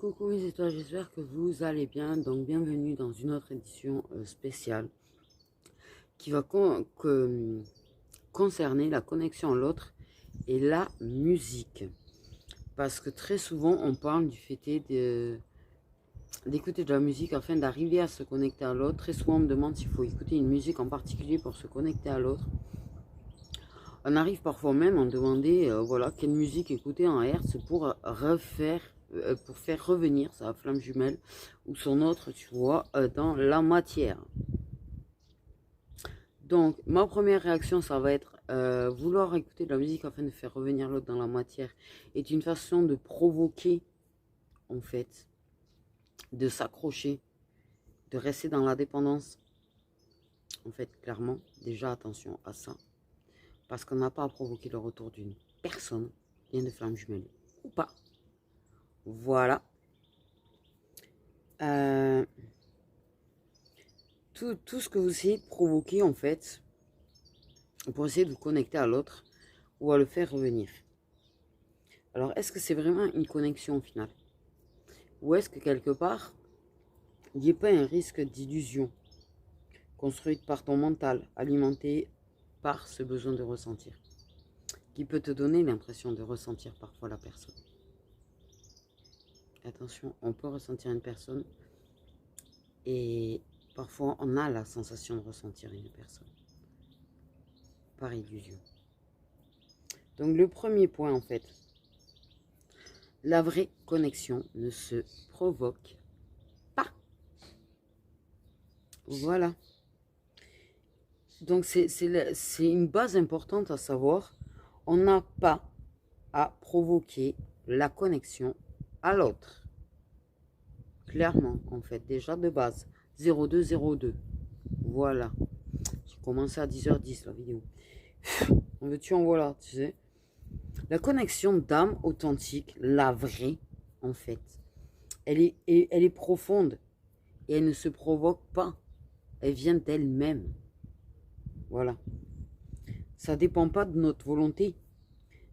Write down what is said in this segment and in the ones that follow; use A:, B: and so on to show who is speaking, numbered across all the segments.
A: Coucou mes étoiles, j'espère que vous allez bien. Donc bienvenue dans une autre édition spéciale qui va concerner la connexion à l'autre et la musique. Parce que très souvent on parle du fait d'écouter de la musique afin d'arriver à se connecter à l'autre. Très souvent on me demande s'il faut écouter une musique en particulier pour se connecter à l'autre. On arrive parfois même à me demander voilà, quelle musique écouter en Hertz pour faire revenir sa flamme jumelle ou son autre, tu vois, dans la matière. Donc, ma première réaction, ça va être vouloir écouter de la musique afin de faire revenir l'autre dans la matière est une façon de provoquer, en fait, de s'accrocher, de rester dans la dépendance. En fait, clairement, déjà attention à ça. Parce qu'on n'a pas à provoquer le retour d'une personne, bien de flamme jumelle ou pas. Voilà. Tout ce que vous essayez de provoquer, en fait, pour essayer de vous connecter à l'autre ou à le faire revenir. Alors, est-ce que c'est vraiment une connexion au final? Ou est-ce que quelque part, il n'y a pas un risque d'illusion construite par ton mental, alimenté par ce besoin de ressentir, qui peut te donner l'impression de ressentir parfois la personne? Attention, on peut ressentir une personne et parfois on a la sensation de ressentir une personne par illusion. Donc le premier point en fait, la vraie connexion ne se provoque pas. Voilà. Donc c'est une base importante à savoir. On n'a pas à provoquer la connexion à l'autre. Clairement, en fait, déjà de base. 0202. Voilà. J'ai commencé à 10h10 la vidéo. On veut-tu en voilà, tu sais. La connexion d'âme authentique, la vraie, en fait, elle est profonde et elle ne se provoque pas. Elle vient d'elle-même. Voilà. Ça dépend pas de notre volonté,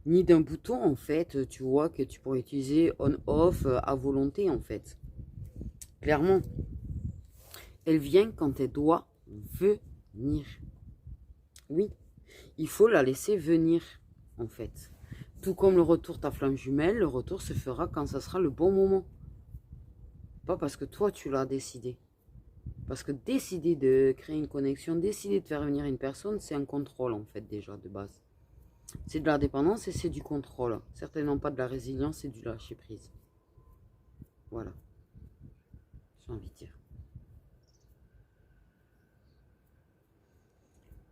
A: ni d'un bouton, en fait, tu vois, que tu pourrais utiliser on-off à volonté, en fait. Clairement, elle vient quand elle doit venir. Oui, il faut la laisser venir, en fait. Tout comme le retour ta flamme jumelle, le retour se fera quand ça sera le bon moment. Pas parce que toi, tu l'as décidé. Parce que décider de créer une connexion, décider de faire venir une personne, c'est un contrôle, en fait, déjà, de base. C'est de la dépendance et c'est du contrôle. Certainement pas de la résilience, c'est du lâcher prise. Voilà. J'ai envie de dire.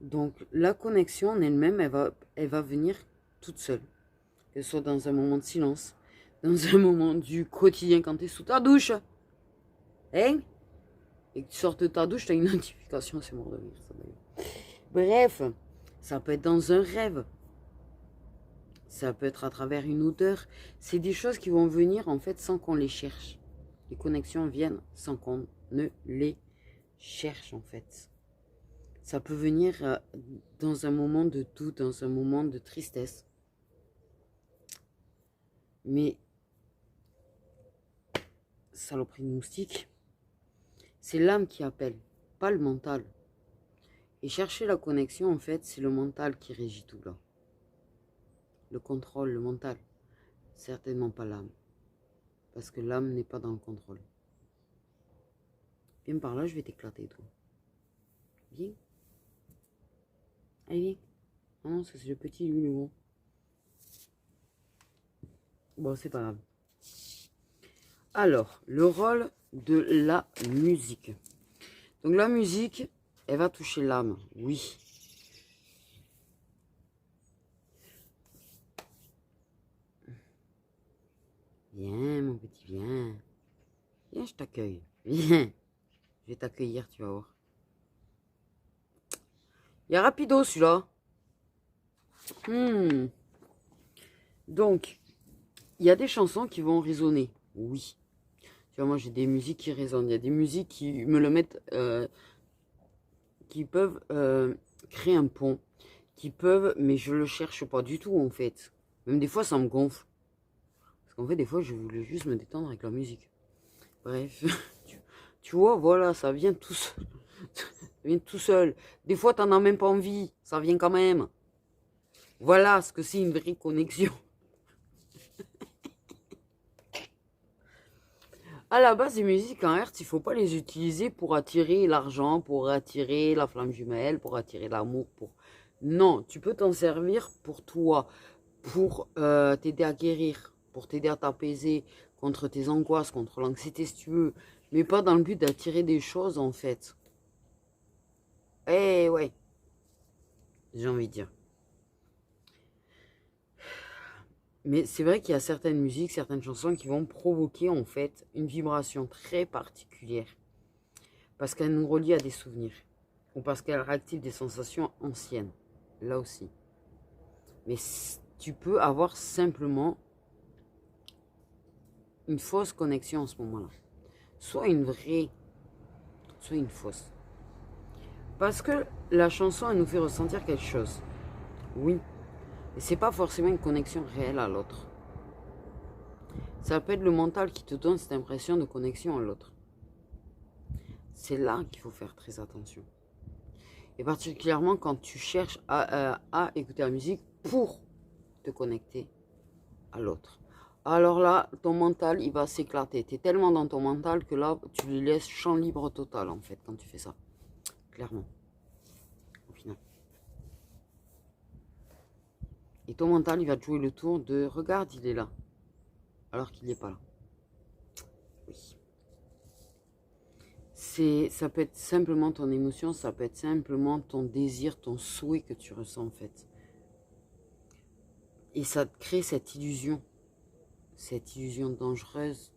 A: Donc, la connexion en elle-même, elle va venir toute seule. Que ce soit dans un moment de silence, dans un moment du quotidien quand tu es sous ta douche. Hein? Et que tu sors de ta douche, tu as une notification, c'est mort de rire, ça d'ailleurs. Bref, ça peut être dans un rêve. Ça peut être à travers une odeur. C'est des choses qui vont venir en fait sans qu'on les cherche. Les connexions viennent sans qu'on ne les cherche en fait. Ça peut venir dans un moment de doute, dans un moment de tristesse. Mais, saloperie de moustique, c'est l'âme qui appelle, pas le mental. Et chercher la connexion, en fait, c'est le mental qui régit tout là. Le contrôle, le mental. Certainement pas l'âme. Parce que l'âme n'est pas dans le contrôle. Viens par là, je vais t'éclater, toi. Viens. Allez, viens. Ah non, ça c'est le petit, lui, le gros. Bon, c'est pas grave. Alors, le rôle de la musique. Donc la musique, elle va toucher l'âme, oui. Viens, mon petit, viens. Viens, je t'accueille. Viens. Je vais t'accueillir, tu vas voir. Il y a rapido, celui-là. Donc, il y a des chansons qui vont résonner, oui. Tu vois, moi, j'ai des musiques qui résonnent. Il y a des musiques qui me le mettent... qui peuvent créer un pont. Qui peuvent... Mais je le cherche pas du tout, en fait. Même des fois, ça me gonfle. Parce qu'en fait, des fois, je voulais juste me détendre avec la musique. Bref, tu vois, voilà, ça vient tout seul. Ça vient tout seul. Des fois, t'en as même pas envie. Ça vient quand même. Voilà ce que c'est une vraie connexion. À la base, les musiques en Hertz, il faut pas les utiliser pour attirer l'argent, pour attirer la flamme jumelle, pour attirer l'amour. Non, tu peux t'en servir pour toi, pour t'aider à guérir, pour t'aider à t'apaiser contre tes angoisses, contre l'anxiété si tu veux, mais pas dans le but d'attirer des choses en fait. Eh ouais, j'ai envie de dire. Mais c'est vrai qu'il y a certaines musiques, certaines chansons qui vont provoquer en fait une vibration très particulière. Parce qu'elles nous relient à des souvenirs. Ou parce qu'elles réactivent des sensations anciennes. Là aussi. Mais tu peux avoir simplement une fausse connexion en ce moment-là. Soit une vraie, soit une fausse. Parce que la chanson, elle nous fait ressentir quelque chose. Oui. Et c'est pas forcément une connexion réelle à l'autre. Ça peut être le mental qui te donne cette impression de connexion à l'autre. C'est là qu'il faut faire très attention. Et particulièrement quand tu cherches à écouter la musique pour te connecter à l'autre. Alors là, ton mental, il va s'éclater. Tu es tellement dans ton mental que là, tu lui laisses champ libre total, en fait, quand tu fais ça. Clairement. Au final. Et ton mental, il va te jouer le tour de « Regarde, il est là. » Alors qu'il n'est pas là. Oui. Ça peut être simplement ton émotion, ça peut être simplement ton désir, ton souhait que tu ressens, en fait. Et ça te crée cette illusion dangereuse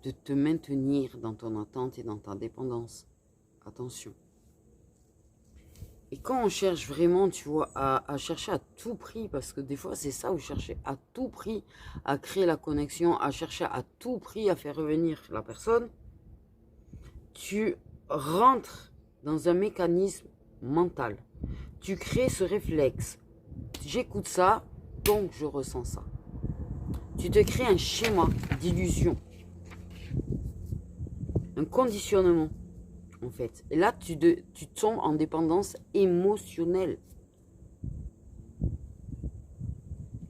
A: de te maintenir dans ton attente et dans ta dépendance. Attention. Et quand on cherche vraiment, tu vois, à chercher à tout prix, parce que des fois c'est ça, vous cherchez à tout prix à créer la connexion, à chercher à tout prix à faire revenir la personne, tu rentres dans un mécanisme mental. Tu crées ce réflexe. J'écoute ça, donc je ressens ça. Tu te crées un schéma d'illusion. Un conditionnement, en fait. Et là, tu tombes en dépendance émotionnelle.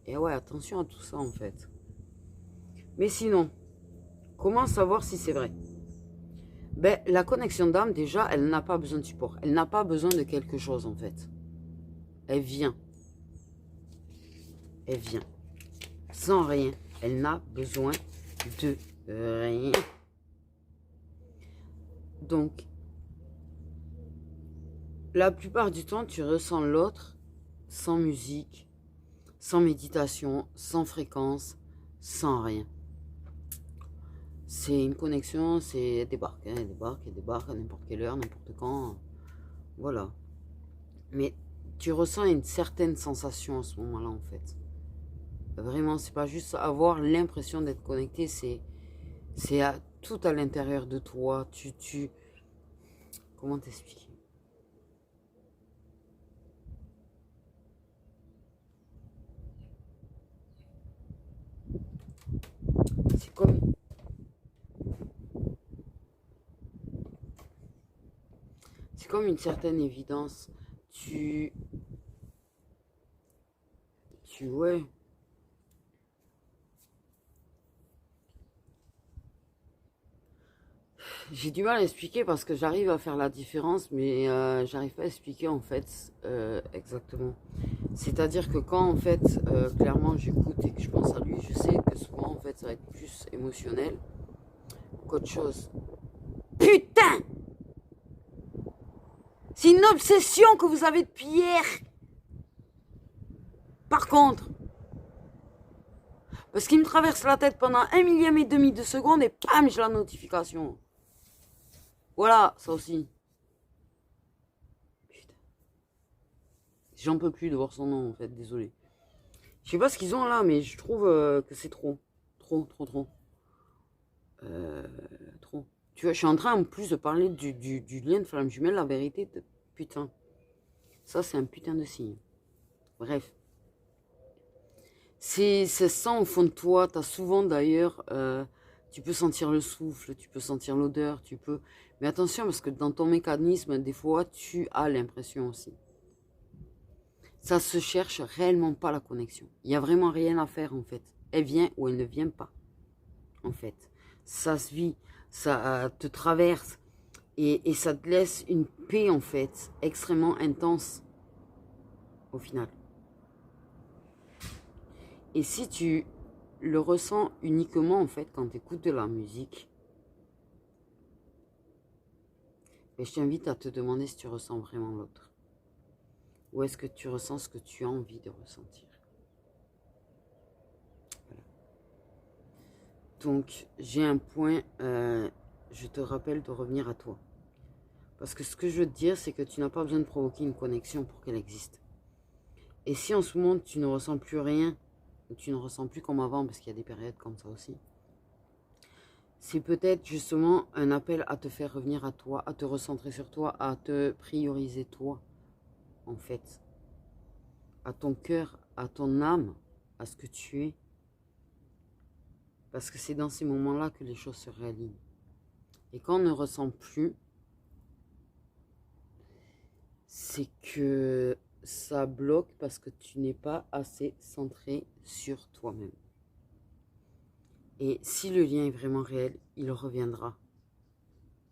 A: Et ouais, attention à tout ça, en fait. Mais sinon, comment savoir si c'est vrai? Ben, la connexion d'âme, déjà, elle n'a pas besoin de support. Elle n'a pas besoin de quelque chose, en fait. Elle vient. Elle vient. Sans rien. Elle n'a besoin de rien. Donc, la plupart du temps, tu ressens l'autre sans musique, sans méditation, sans fréquence, sans rien. C'est une connexion, c'est débarque, hein, elle débarque à n'importe quelle heure, n'importe quand. Voilà. Mais tu ressens une certaine sensation à ce moment-là, en fait. Vraiment, c'est pas juste avoir l'impression d'être connecté, c'est tout à l'intérieur de toi. Comment t'expliquer? C'est comme une certaine évidence. Ouais. J'ai du mal à expliquer parce que j'arrive à faire la différence, mais j'arrive pas à expliquer en fait exactement. C'est-à-dire que quand en fait, clairement j'écoute et que je pense à lui, je sais que souvent en fait ça va être plus émotionnel qu'autre chose. Putain! C'est une obsession que vous avez depuis hier. Par contre, parce qu'il me traverse la tête pendant 1,5 millième de seconde et bam, j'ai la notification. Voilà, ça aussi. Putain. J'en peux plus de voir son nom en fait, désolé. Je sais pas ce qu'ils ont là, mais je trouve que c'est trop. Trop. Trop. Tu vois, je suis en train en plus de parler du lien de flamme jumelle, la vérité. Putain. Ça, c'est un putain de signe. Bref. Ça sent au fond de toi. Tu as souvent d'ailleurs, tu peux sentir le souffle, tu peux sentir l'odeur, tu peux... Mais attention, parce que dans ton mécanisme, des fois, tu as l'impression aussi. Ça se cherche réellement pas la connexion. Il n'y a vraiment rien à faire en fait. Elle vient ou elle ne vient pas. En fait. Ça se vit, ça te traverse et ça te laisse une paix en fait extrêmement intense au final. Et si tu le ressens uniquement en fait quand tu écoutes de la musique, ben, je t'invite à te demander si tu ressens vraiment l'autre. Ou est-ce que tu ressens ce que tu as envie de ressentir. Voilà. Donc j'ai un point, je te rappelle de revenir à toi. Parce que ce que je veux te dire, c'est que tu n'as pas besoin de provoquer une connexion pour qu'elle existe. Et si en ce moment tu ne ressens plus rien, ou tu ne ressens plus comme avant, parce qu'il y a des périodes comme ça aussi, c'est peut-être justement un appel à te faire revenir à toi, à te recentrer sur toi, à te prioriser toi, en fait. À ton cœur, à ton âme, à ce que tu es. Parce que c'est dans ces moments-là que les choses se réalignent. Et quand on ne ressent plus, c'est que ça bloque parce que tu n'es pas assez centré sur toi-même. Et si le lien est vraiment réel, il reviendra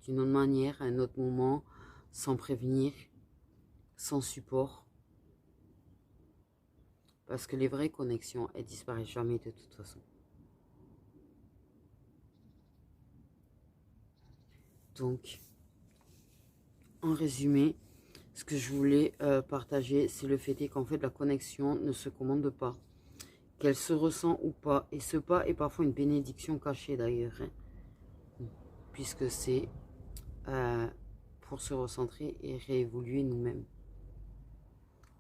A: d'une autre manière, à un autre moment, sans prévenir, sans support. Parce que les vraies connexions, elles disparaissent jamais de toute façon. Donc, en résumé, ce que je voulais partager, c'est le fait qu'en fait, la connexion ne se commande pas. Qu'elle se ressent ou pas. Et ce pas est parfois une bénédiction cachée d'ailleurs. Hein, puisque c'est pour se recentrer et réévoluer nous-mêmes.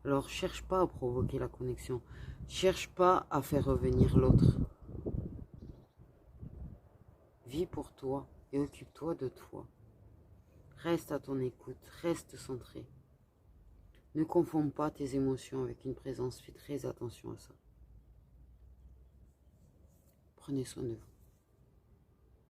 A: Alors, cherche pas à provoquer la connexion. Cherche pas à faire revenir l'autre. Vis pour toi et occupe-toi de toi. Reste à ton écoute, reste centré. Ne confonds pas tes émotions avec une présence, fais très attention à ça. Prenez soin de vous.